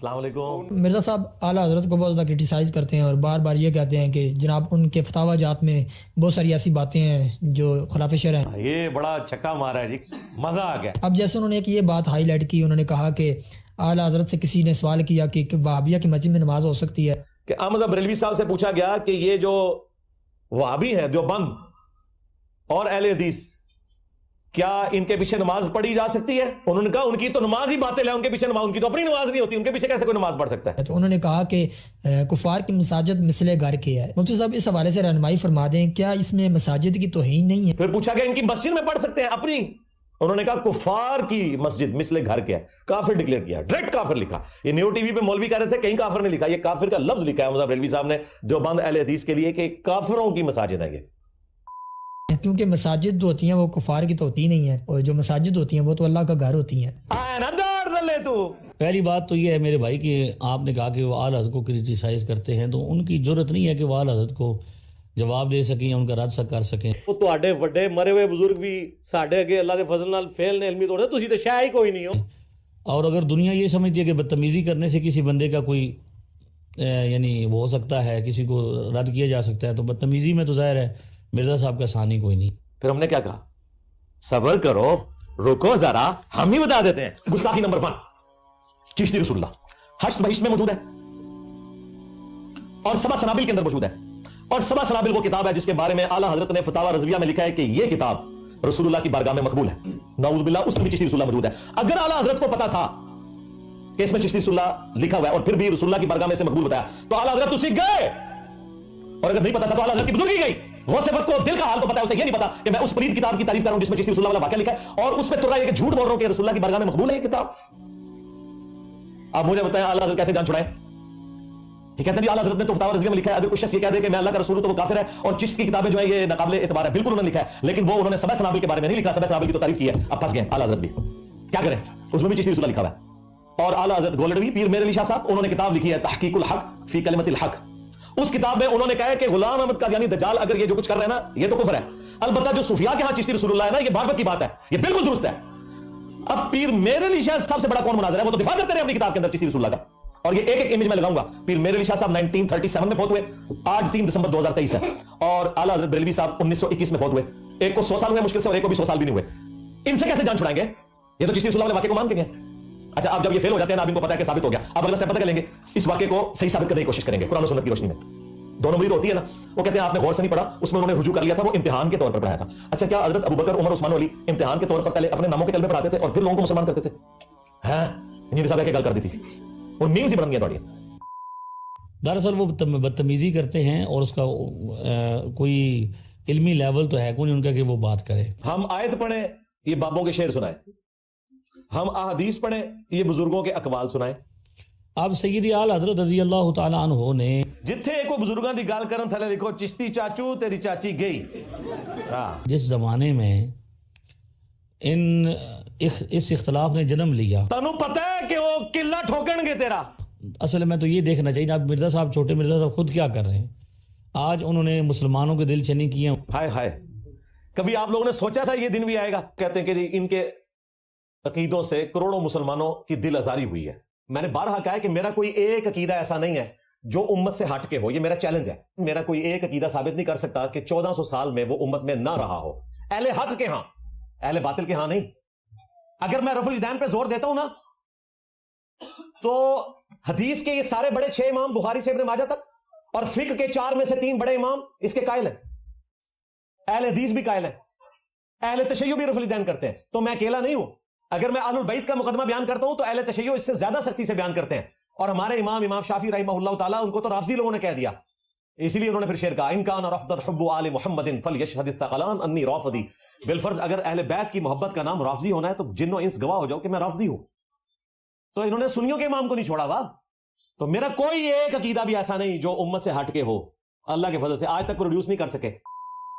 السلام علیکم۔ مرزا صاحب اعلیٰ حضرت کو بہت زیادہ کرٹیسائز کرتے ہیں اور بار بار یہ کہتے ہیں کہ جناب ان کے فتاوی جات میں بہت ساری ایسی باتیں ہیں جو خلاف شرع ہیں۔ یہ بڑا چھکا مارا ہے جی، مزہ آ گیا۔ اب جیسے انہوں نے ایک یہ بات ہائی لائٹ کی، انہوں نے کہا کہ اعلیٰ حضرت سے کسی نے سوال کیا کہ وہابیہ کی مسجد میں نماز ہو سکتی ہے کہ احمد بریلوی صاحب سے پوچھا گیا کہ یہ جو وہابی ہیں دیوبند اور اہل حدیث، کیا ان کے پیچھے نماز پڑھی جا سکتی ہے؟ انہوں نے کہا ان کی تو نماز ہی باطل ہے، ان کے پیچھے نماز، ان کی تو اپنی نماز نہیں ہوتی، ان کے پیچھے کیسے کوئی نماز پڑھ سکتا ہے؟ تو انہوں نے کہا کہ کفار کی مساجد مثل گھر کے ہے۔ مفتی صاحب اس حوالے سے رہنمائی فرما دیں، کیا اس میں مساجد کی توہین نہیں ہے؟ پھر پوچھا کہ ان کی مسجد میں پڑھ سکتے ہیں اپنی؟ انہوں نے کہا کفار کی مسجد مثل گھر کے ہے، کافر ڈکلیئر کیا، ڈائریکٹ کافر لکھا۔ یہ نیو ٹی وی پہ مولوی کہہ رہے تھے کہیں کافر نہیں لکھا، یہ کافر کا لفظ لکھا ہے احمد بریلوی صاحب نے دیوبند اہل حدیث کے لیے کہ کافروں کی مساجد ہیں یہ۔ کیونکہ مساجد جو ہوتی ہیں وہ کفار کی تو ہوتی نہیں ہے، اور جو مساجد ہوتی ہیں وہ تو اللہ کا گھر ہوتی ہیں۔ پہلی بات تو یہ ہے میرے بھائی کہ آپ نے کہا کہ وہ اعلیٰ حضرت کو کرٹیسائز کرتے ہیں، تو ان کی جرت نہیں ہے کہ وہ اعلیٰ حضرت کو جواب دے سکیں یا ان کا رد کر سکیں۔ وہ تواڈے وڈے مرے ہوئے بزرگ بھی ساڈے اگے اللہ دے فضل نال فیل نے علمی توڑ دے، تسی تے شے ہی کوئی نہیں ہو۔ اور اگر دنیا یہ سمجھتی ہے کہ بدتمیزی کرنے سے کسی بندے کا کوئی یعنی وہ ہو سکتا ہے، کسی کو رد کیا جا سکتا ہے، تو بدتمیزی میں تو ظاہر ہے مرزا صاحب کا ثانی کوئی نہیں۔ پھر ہم نے کیا کہا؟ صبر کرو، رکو ذرا، ہم ہی بتا دیتے ہیں۔ گستاخی نمبر 1، چشتی رسول اللہ حشر بہشت میں موجود ہے اور سبع سنابل کے اندر موجود ہے، اور سبع سنابل وہ کتاب ہے جس کے بارے میں اعلیٰ حضرت نے فتاوی رضویہ میں لکھا ہے کہ یہ کتاب رسول اللہ کی بارگاہ میں مقبول ہے۔ نعوذ باللہ، اس میں بھی چشتی رسول اللہ موجود ہے۔ اگر اعلیٰ حضرت کو پتا تھا کہ اس میں چشتی رسول اللہ لکھا ہوا ہے اور پھر بھی رسول اللہ کی بارگاہ میں سے مقبول بتایا، تو اعلیٰ حضرت تو سیکھ گئے، اور اگر نہیں پتا تھا تو اعلیٰ حضرت کی بزرگی گئی۔ غوث وقت کو دل کا حال تو پتا ہے، اسے یہ نہیں پتا کہ میں اس پلید کتاب کی تعریف کر رہا ہوں جس میں چشتی رسول اللہ والا واقعہ لکھا ہے، اور اس میں ترا یہ کہ جھوٹ بول رہا ہوں کہ رسول اللہ کی بارگاہ میں مقبول ہے یہ کتاب۔ اب مجھے بتائیں اعلیٰ حضرت کیسے جان چھڑائے؟ یہ کہتے ہیں اعلیٰ حضرت نے تو فتاوی رضویہ میں لکھا ہے، اگر کوئی شخص یہ کہہ دے کہ میں اللہ کا رسول ہوں تو وہ کافر ہے، اور چشت کی کتابیں جو ہے یہ ناقابل اعتبار ہے، بالکل انہوں نے لکھا ہے، لیکن وہ انہوں نے سبع سنابل کے بارے میں نہیں لکھا، سبع سنابل کی تو تعریف کی ہے۔ اب پھنس گئے اعلیٰ حضرت بھی، کیا کریں؟ اس میں بھی چشتی رسول اللہ لکھا ہوا ہے۔ اور اعلیٰ حضرت گولڈوی پیر میرعلی شاہ صاحب، انہوں نے کتاب لکھی ہے تحقیق الحق فی کلمۃ الحق۔ اس کتاب میں انہوں نے کہا ہے کہ غلام احمد قادیانی دجال اگر یہ جو کچھ کر رہے ہیں نا یہ تو کفر ہے، البتہ جو صوفیاء کے ہاں چشتی رسول اللہ ہے نا یہ معرفت کی بات ہے، یہ بالکل درست ہے۔ اب پیر میرعلی شاہ صاحب سے بڑا کون مناظر ہے؟ وہ تو دفاع کرتے رہے اپنی کتاب کے اندر چشتی رسول اللہ کا، اور یہ ایک ایک امیج میں لگاؤں گا۔ پیر میرعلی شاہ صاحب 1937 میں فوت ہوئے، آج 3 دسمبر 2023 ہے، اور اعلیٰ حضرت بریلوی صاحب 1921 میں فوت ہوئے۔ ایک کو 100 سال ہوئے مشکل سے، اور ایک کو بھی 100 سال بھی نہیں ہوئے۔ ان سے کیسے جان چھڑائیں گے؟ یہ تو چشتی رسول اللہ والے واقعے کو مان کے گئے۔ اچھا اب جب یہ فیل ہو جاتے ہیں نا، اب ان کو پتا ہے کہ ثابت ہو گیا، اب اگلا اسٹیپ پتہ کر لیں گے، اس واقعے کو صحیح ثابت کرنے کی کوشش کریں گے قرآن و سنت کی روشنی میں۔ دونوں مرید ہوتی ہے نا، وہ کہتے ہیں آپ نے غور سے نہیں پڑھا، اس میں انہوں نے رجوع کر لیا تھا، وہ امتحان کے طور پر پڑھایا تھا۔ اچھا کیا حضرت ابوبکر عمر عثمان علی امتحان کے طور پر پہلے اپنے ناموں کے کلمے پڑھاتے تھے اور پھر لوگوں کو مسلمان کرتے تھے؟ ہاں انہیں صاحب کے گل کر دی تھی، وہ میمز ہی بن گیا تھوڑی۔ دراصل وہ بدتمیزی کرتے ہیں اور اس کا کوئی علمی لیول تو ہے کوئی ان کا کہ وہ بات کرے۔ ہم آیت پڑھیں، یہ بابوں کے شعر سنائیں، ہم احادیث پڑھیں، یہ بزرگوں کے اقوال سنائیں۔ اب سیدی اعلیٰ حضرت رضی اللہ تعالیٰ عنہ نے جتھے ایک بزرگاں دی گل کرن تھلے لکھو چشتی چاچو تیری چاچی گئی۔ جس زمانے میں اس اختلاف نے جنم لیا، تانوں پتہ ہے کہ وہ قلعہ ٹھوکن گے تیرا۔ اصل میں تو یہ دیکھنا چاہیے اب مرزا صاحب، چھوٹے مرزا صاحب خود کیا کر رہے ہیں؟ آج انہوں نے مسلمانوں کے دل چینی کیے۔ ہائے ہائے، کبھی آپ لوگوں نے سوچا تھا یہ دن بھی آئے گا؟ کہتے ہیں کہ ان کے عقیدوں سے کروڑوں مسلمانوں کی دل آزاری ہوئی ہے۔ میں نے بارہا کہا ہے کہ میرا کوئی ایک عقیدہ ایسا نہیں ہے جو امت سے ہٹ کے ہو، یہ میرا چیلنج ہے۔ میرا کوئی ایک عقیدہ ثابت نہیں کر سکتا کہ 1400 سال میں وہ امت میں نہ رہا ہو، اہل حق کے ہاں، اہل باطل کے ہاں نہیں۔ اگر میں رفع الیدین پہ زور دیتا ہوں نا تو حدیث کے یہ سارے بڑے 6 امام بخاری سے ابن ماجہ تک، اور فقہ کے 4 میں سے 3 بڑے امام اس کے قائل ہیں، اہل حدیث بھی قائل ہیں، اہل تشیع بھی رفع الیدین کرتے ہیں، تو میں اکیلا نہیں ہوں۔ اگر میں اہل البیت کا مقدمہ بیان کرتا ہوں تو اہل تشیع اس سے زیادہ سختی سے بیان کرتے ہیں، اور ہمارے امام شافعی رحمہ اللہ تعالیٰ ان کو تو رافضی لوگوں نے کہہ دیا، اسی لیے انہوں نے پھر شعر کہا ان کان رفض حب آل محمد فلیشہد الثقلان انی رافضی۔ بالفرض اگر اہل بیت کی محبت کا نام رافضی ہونا ہے تو جن و انس گواہ ہو جاؤ کہ میں رافضی ہوں۔ تو انہوں نے سنیوں کے امام کو نہیں چھوڑا وا۔ تو میرا کوئی ایک عقیدہ بھی ایسا نہیں جو امت سے ہٹ کے ہو، اللہ کے فضل سے آج تک پروڈیوس نہیں کر سکے۔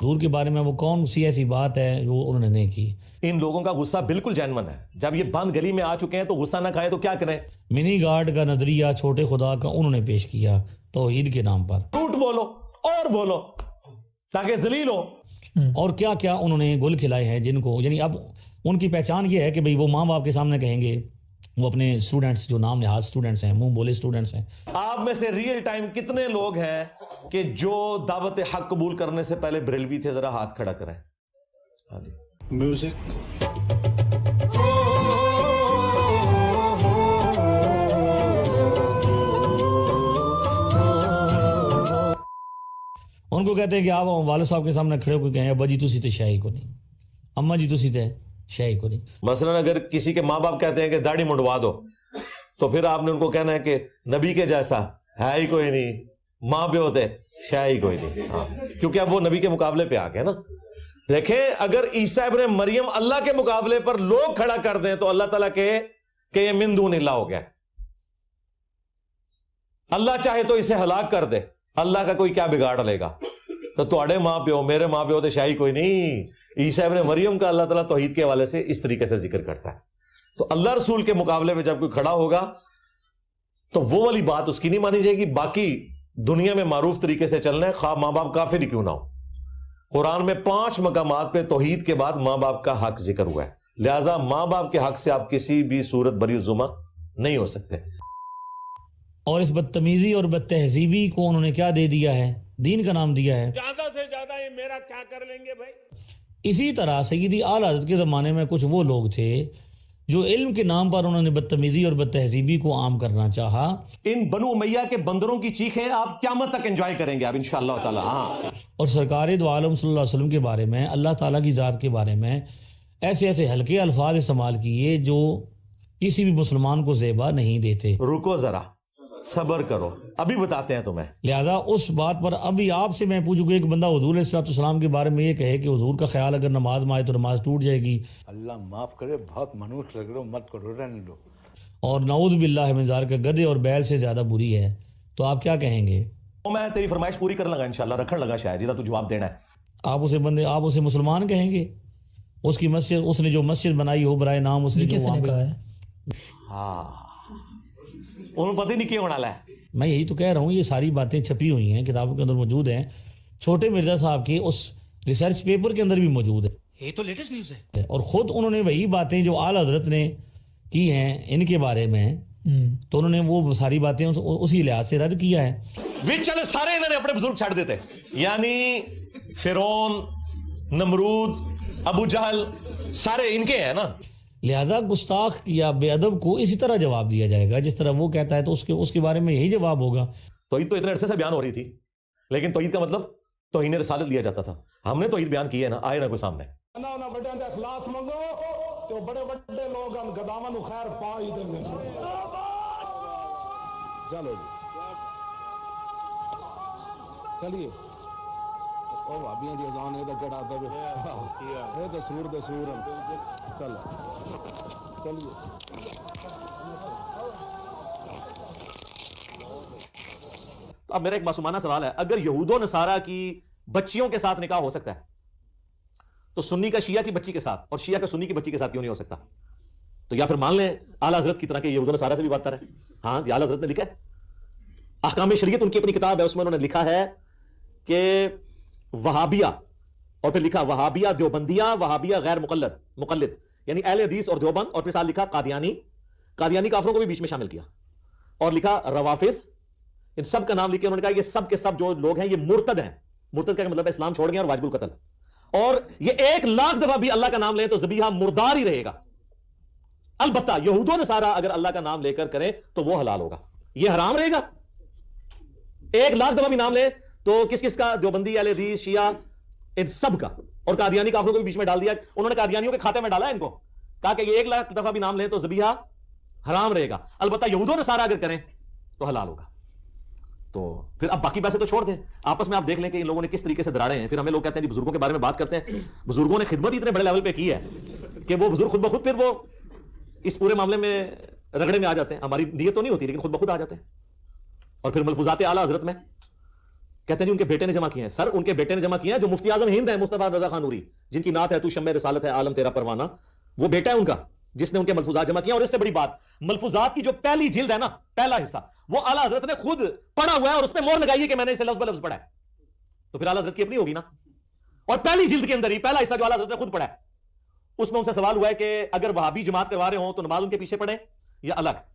حضور کے بارے میں وہ کون سی ایسی بات ہے جو انہوں نے نہیں کی؟ ان لوگوں کا غصہ بالکل جینون ہے، جب یہ بند گلی میں آ چکے ہیں تو غصہ نہ کھائے تو کیا کریں؟ منی گاڈ کا نظریہ چھوٹے خدا کا انہوں نے پیش کیا توحید کے نام پر۔ جھوٹ بولو اور بولو تاکہ ذلیل ہو، اور کیا کیا انہوں نے گل کھلائے ہیں جن کو، یعنی اب ان کی پہچان یہ ہے کہ بھئی وہ ماں باپ کے سامنے کہیں گے وہ اپنے اسٹوڈنٹس جو نام نہاد اسٹوڈنٹس ہیں, منہ بولے اسٹوڈنٹس ہیں. آپ میں سے ریئل ٹائم کتنے لوگ ہیں کہ جو دعوت حق قبول کرنے سے پہلے بریلوی تھے؟ ذرا ہاتھ کھڑا کریں. ہاں جی. میوزک ان کو کہتے ہیں کہ آپ والد صاحب کے سامنے کھڑے ہو کے کہیں ابا جی تسی تے شاہی کو نہیں, اماں جی تسی تے شاہی کو نہیں. مثلا اگر کسی کے ماں باپ کہتے ہیں کہ داڑھی منڈوا دو, تو پھر آپ نے ان کو کہنا ہے کہ نبی کے جیسا ہے ہی کوئی نہیں, ماں پہ ہوتے شاہی کوئی نہیں. ہاں, کیونکہ اب وہ نبی کے مقابلے پہ آ گئے نا. دیکھیں اگر عیسیٰ ابن مریم اللہ کے مقابلے پر لوگ کھڑا کر دیں تو اللہ تعالیٰ کہے کہ یہ من دون اللہ ہو گیا. اللہ چاہے تو اسے ہلاک کر دے, اللہ کا کوئی کیا بگاڑ لے گا. تو تھوڑے ماں پیو میرے ماں پیو تو شاہی کوئی نہیں. عیسیٰ ابن مریم کا اللہ تعالیٰ توحید کے حوالے سے اس طریقے سے ذکر کرتا ہے. تو اللہ رسول کے مقابلے میں جب کوئی کھڑا ہوگا تو وہ والی بات اس کی نہیں مانی جائے گی. باقی دنیا میں معروف طریقے سے چلنا ہے, خواہ ماں باپ کافر ہی کیوں نہ ہو. قرآن میں 5 مقامات پہ توحید کے بعد ماں باپ کا حق ذکر ہوا ہے, لہذا ماں باپ کے حق سے آپ کسی بھی صورت بری ذمہ نہیں ہو سکتے. اور اس بدتمیزی اور بد تہذیبی کو انہوں نے کیا دے دیا ہے؟ دین کا نام دیا ہے. زیادہ سے زیادہ یہ میرا کیا کر لیں گے بھائی. اسی طرح سیدی اعلی حضرت کے زمانے میں کچھ وہ لوگ تھے جو علم کے نام پر انہوں نے بدتمیزی اور بد تہذیبی کو عام کرنا چاہا. ان بنو امیہ کے بندروں کی چیخیں آپ قیامت تک انجوائے کریں گے آپ انشاءاللہ تعالی. ہاں, اور سرکار دو عالم صلی اللہ علیہ وسلم کے بارے میں, اللہ تعالیٰ کی ذات کے بارے میں ایسے ایسے ہلکے الفاظ استعمال کیے جو کسی بھی مسلمان کو زیبا نہیں دیتے. رکو ذرا, صبر کرو, ابھی بتاتے ہیں تمہیں. لہذا اس بات پر ابھی آپ سے میں پوچھوں کہ ایک بندہ حضور علیہ السلام کے بارے میں یہ کہے کہ حضور کا خیال اگر نماز میں آئے تو نماز ٹوٹ جائے گی, اللہ معاف کرے, بہت منوس لگ رہے ہو, مت کرو, رہنے دو. اور نعوذ باللہ من ذالک کا گدھے اور بیل سے زیادہ بری ہے, تو آپ کیا کہیں گے؟ میں تیری فرمائش پوری کرنے لگا انشاءاللہ, رکھن لگا شاید جدا تو جواب دینا ہے. آپ اسے مسلمان کہیں گے؟ اس کی مسجد, اس نے جو مسجد بنائی ہو برائے نام, اس نے جو وہاں پہ, ہاں انہوں پتہ نہیں کیا ہونا ہے. میں یہی تو کہہ رہا ہوں, یہ ساری باتیں چھپی ہوئی ہیں, کتابوں کے اندر موجود ہیں. چھوٹے مرزا صاحب کے اس ریسرچ پیپر کے اندر بھی موجود ہے. یہ تو لیٹسٹ نیوز ہے. اور خود انہوں نے وہی باتیں جو اعلی حضرت نے کی ہیں ان کے بارے میں, تو انہوں نے وہ ساری باتیں اسی لحاظ سے رد کیا ہے. چلے سارے انہوں نے اپنے بزرگ چھڑ دیتے, یعنی فرعون, نمرود, ابو جہل, سارے ان کے ہیں نا. لہذا گستاخ یا بے ادب کو اسی طرح جواب دیا جائے گا جس طرح وہ کہتا ہے, تو اس کے بارے میں یہی جواب ہوگا. توحید تو اتنے عرصے سے بیان ہو رہی تھی, لیکن توحید کا مطلب توہین رسالت لیا جاتا تھا. ہم نے توحید بیان کی ہے نا, آئے نا کوئی سامنے. بڑے اخلاص منگو تو بڑے بڑے لوگ گداواں نو خیر پا ہی دیں گے. چلو جی چلیے, او بھابیاں دی اذان اے گڑا دے, اے تے سور چلو چلیے. اب میرا ایک معصومانہ سوال ہے, اگر یہود و نصارہ کی بچیوں کے ساتھ نکاح ہو سکتا ہے تو سنی کا شیعہ کی بچی کے ساتھ اور شیعہ کا سنی کی بچی کے ساتھ کیوں نہیں ہو سکتا؟ تو یا پھر مان لیں اعلیٰ حضرت کی طرح کہ یہود و نصارہ سے بھی بات کر رہے ہیں. ہاں جی, اعلیٰ حضرت نے لکھا ہے, احکام شریعت ان کی اپنی کتاب ہے, اس میں انہوں نے لکھا ہے کہ وہابیہ, اور پھر لکھا وہابیہ دیوبندیہ, وہابیہ غیر مقلد یعنی اہل حدیث اور دیوبند, اور پھر ساتھ لکھا قادیانی کافروں کو بھی بیچ میں شامل کیا, اور لکھا روافظ. ان سب کا نام لکھ کے انہوں نے کہا یہ سب کے سب جو لوگ ہیں یہ مرتد ہیں. مرتد کا مطلب ہے اسلام چھوڑ گئے اور واجب القتل, اور یہ 1,00,000 دفعہ بھی اللہ کا نام لیں تو ذبیحہ مردار ہی رہے گا. البتہ یہود و نصارہ اگر اللہ کا نام لے کر کریں تو وہ حلال ہوگا, یہ حرام رہے گا. 1,00,000 دفعہ بھی نام لے تو کس کا, دیوبندی, اہل حدیث, شیعہ, ان سب کا, اور قادیانی کافروں کو بھی بیچ میں ڈال دیا. انہوں نے قادیانیوں کے کھاتے میں ڈالا ان کو, کہا کہ یہ 1,00,000 دفعہ بھی نام لیں تو ذبیحہ حرام رہے گا. البتہ یہود و نصارہ اگر کریں تو حلال ہوگا. تو پھر اب باقی باتیں تو چھوڑ دیں, آپس میں آپ دیکھ لیں کہ ان لوگوں نے کس طریقے سے دراڑے ہیں. پھر ہمیں لوگ کہتے ہیں جی بزرگوں کے بارے میں بات کرتے ہیں, بزرگوں نے خدمت اتنے بڑے لیول پہ کی ہے کہ وہ بزرگ خود بخود پھر وہ اس پورے معاملے میں رگڑے میں آ جاتے ہیں. ہماری نیت تو نہیں ہوتی لیکن خود بخود آ جاتے ہیں. اور پھر ملفوظات اعلیٰ حضرت میں کہتے ہیں جی ان کے بیٹے نے جمع کیے ہیں. سر ان کے بیٹے نے جمع کیے ہیں جو مفتی اعظم ہند ہیں مصطفیٰ رضا خان نوری, جن کی نعت ہے تو شمع رسالت ہے عالم تیرا پروانہ, وہ بیٹا ہے ان کا جس نے ان کے ملفوظات جمع کیا. اور اس سے بڑی بات, ملفوظات کی جو پہلی جلد ہے نا, پہلا حصہ, وہ اعلیٰ حضرت نے خود پڑھا ہوا ہے اور اس پہ مہر لگائی ہے کہ میں نے اسے لفظ بلفظ پڑھا ہے. تو پھر اعلیٰ حضرت کی اپنی ہوگی نا. اور پہلی جلد کے اندر ہی پہلا حصہ جو اعلیٰ حضرت نے خود پڑھا ہے, اس میں ان سے سوال ہوا ہے کہ اگر وہابی جماعت کروا رہے ہوں تو نماز ان کے پیچھے پڑھیں یہ الگ ہے.